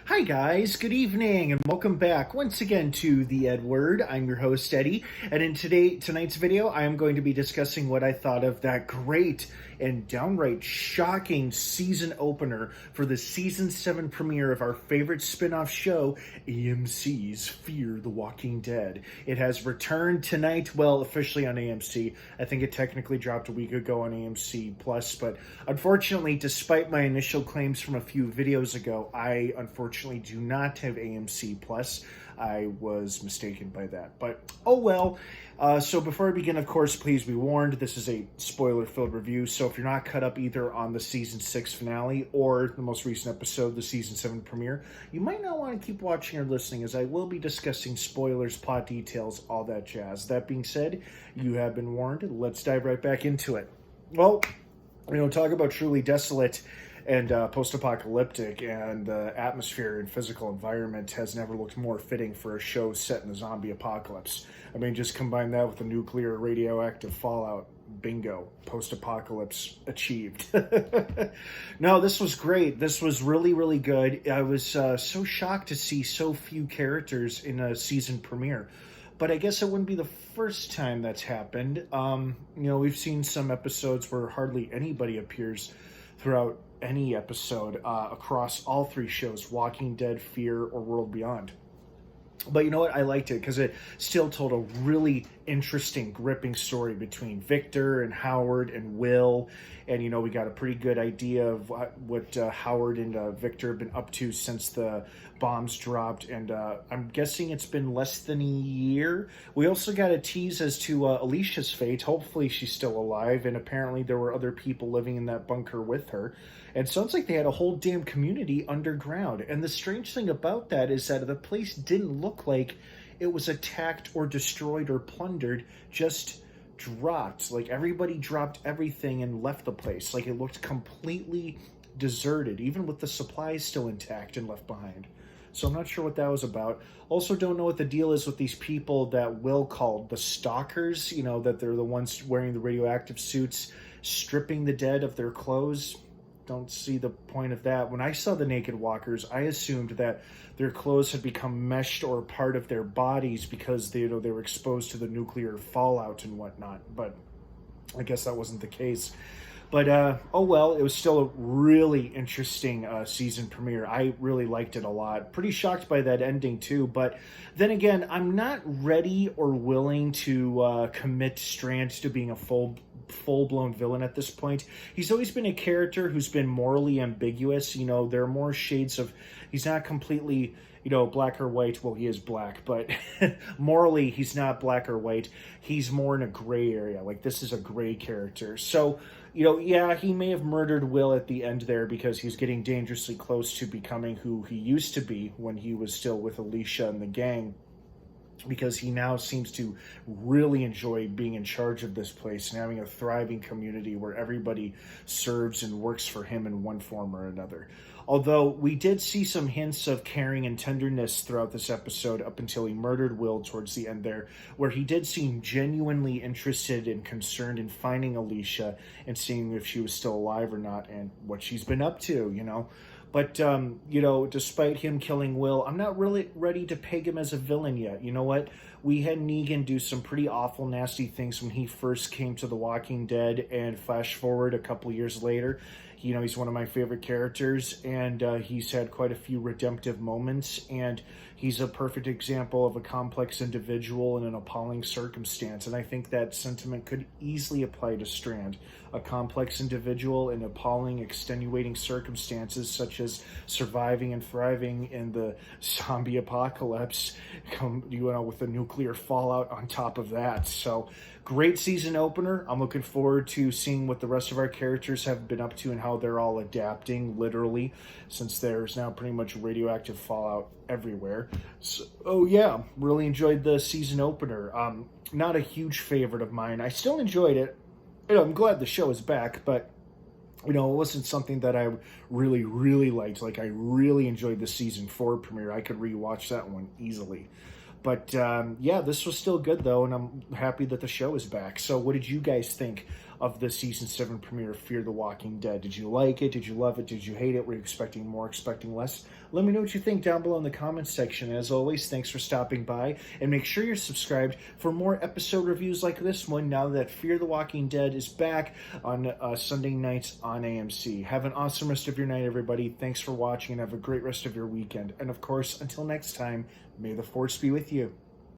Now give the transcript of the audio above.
Hi guys, good evening, and welcome back once again to the EdWord. I'm your host Eddie, and in tonight's video, I am going to be discussing what I thought of that great and downright shocking season opener for the season 7 premiere of our favorite spin-off show, AMC's Fear the Walking Dead. It has returned tonight, well, officially on AMC. I think it technically dropped a week ago on AMC Plus, but unfortunately, despite my initial claims from a few videos ago, I unfortunately do not have AMC Plus. I was mistaken by that, but oh well. So before I begin, of course, please be warned, this is a spoiler-filled review, so if you're not caught up either on the Season 6 finale or the most recent episode, the Season 7 premiere, you might not want to keep watching or listening, as I will be discussing spoilers, plot details, all that jazz. That being said, you have been warned. Let's dive right back into it. Well, talk about truly desolate and post-apocalyptic, and the atmosphere and physical environment has never looked more fitting for a show set in the zombie apocalypse. I mean, just combine that with the nuclear radioactive fallout. Bingo. Post-apocalypse achieved. No, this was great. This was really, really good. I was so shocked to see so few characters in a season premiere. But I guess it wouldn't be the first time that's happened. We've seen some episodes where hardly anybody appears throughout any episode across all three shows, Walking Dead, Fear, or World Beyond. But you know what? I liked it because it still told a really interesting, gripping story between Victor and Howard and Will. And, we got a pretty good idea of what Howard and Victor have been up to since the bombs dropped. And I'm guessing it's been less than a year. We also got a tease as to Alicia's fate. Hopefully she's still alive. And apparently there were other people living in that bunker with her. And it sounds like they had a whole damn community underground. And the strange thing about that is that the place didn't look like it was attacked or destroyed or plundered, just dropped. Like, everybody dropped everything and left the place. Like, it looked completely deserted, even with the supplies still intact and left behind. So I'm not sure what that was about. Also don't know what the deal is with these people that Will called the stalkers, that they're the ones wearing the radioactive suits, stripping the dead of their clothes. Don't see the point of that. When I saw the naked walkers, I assumed that their clothes had become meshed or part of their bodies because they were exposed to the nuclear fallout and whatnot. But I guess that wasn't the case. But oh well, it was still a really interesting season premiere. I really liked it a lot. Pretty shocked by that ending too. But then again, I'm not ready or willing to commit Strand to being a full-blown villain at this point. He's always been a character who's been morally ambiguous. There are more shades of, he's not completely, black or white. Well, he is black, but morally he's not black or white. He's more in a gray area. Like, this is a gray character. So, yeah, he may have murdered Will at the end there because he's getting dangerously close to becoming who he used to be when he was still with Alicia and the gang, because he now seems to really enjoy being in charge of this place and having a thriving community where everybody serves and works for him in one form or another. Although we did see some hints of caring and tenderness throughout this episode up until he murdered Will towards the end there, where he did seem genuinely interested and concerned in finding Alicia and seeing if she was still alive or not and what she's been up to, But, despite him killing Will, I'm not really ready to peg him as a villain yet. You know what? We had Negan do some pretty awful, nasty things when he first came to The Walking Dead, and flash forward a couple years later, he's one of my favorite characters, and he's had quite a few redemptive moments, and he's a perfect example of a complex individual in an appalling circumstance, and I think that sentiment could easily apply to Strand. A complex individual in appalling, extenuating circumstances, such as surviving and thriving in the zombie apocalypse, with the nuclear fallout on top of that. So, great season opener. I'm looking forward to seeing what the rest of our characters have been up to and how they're all adapting, literally, since there's now pretty much radioactive fallout everywhere. So, yeah, really enjoyed the season opener. Not a huge favorite of mine. I still enjoyed it. I'm glad the show is back, but it wasn't something that I really, really liked. Like, I really enjoyed the season 4 premiere. I could rewatch that one easily. But, yeah, this was still good, though, and I'm happy that the show is back. So what did you guys think of the Season 7 premiere of Fear the Walking Dead? Did you like it? Did you love it? Did you hate it? Were you expecting more, expecting less? Let me know what you think down below in the comments section. As always, thanks for stopping by, and make sure you're subscribed for more episode reviews like this one now that Fear the Walking Dead is back on Sunday nights on AMC. Have an awesome rest of your night, everybody. Thanks for watching, and have a great rest of your weekend. And of course, until next time, may the Force be with you.